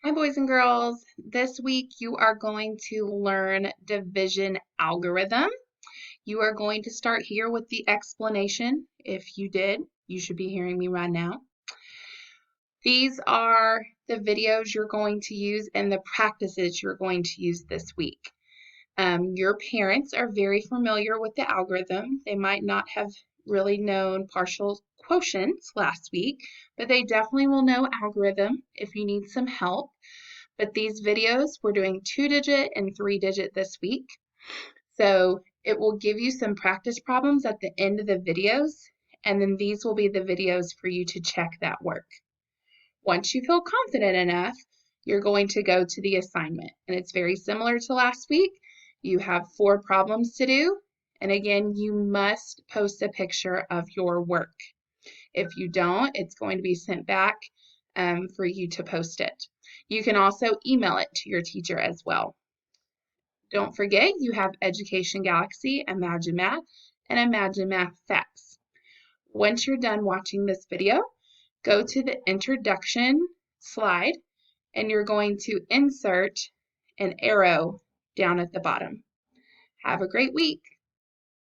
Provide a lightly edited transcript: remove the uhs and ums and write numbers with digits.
Hi, boys and girls. This week you are going to learn division algorithm. You are going to start here with the explanation. If you did, you should be hearing me right now. These are the videos you're going to use and the practices you're going to use this week. Your parents are very familiar with the algorithm. They might not have really known partial quotients last week, but they definitely will know algorithm if you need some help. But these videos, we're doing 2-digit and 3-digit this week. So it will give you some practice problems at the end of the videos, and then these will be the videos for you to check that work. Once you feel confident enough, you're going to go to the assignment. And it's very similar to last week. You have 4 problems to do. And again, you must post a picture of your work. If you don't, it's going to be sent back for you to post it. You can also email it to your teacher as well. Don't forget, you have Education Galaxy, Imagine Math, and Imagine Math Facts. Once you're done watching this video, go to the introduction slide, and you're going to insert an arrow down at the bottom. Have a great week.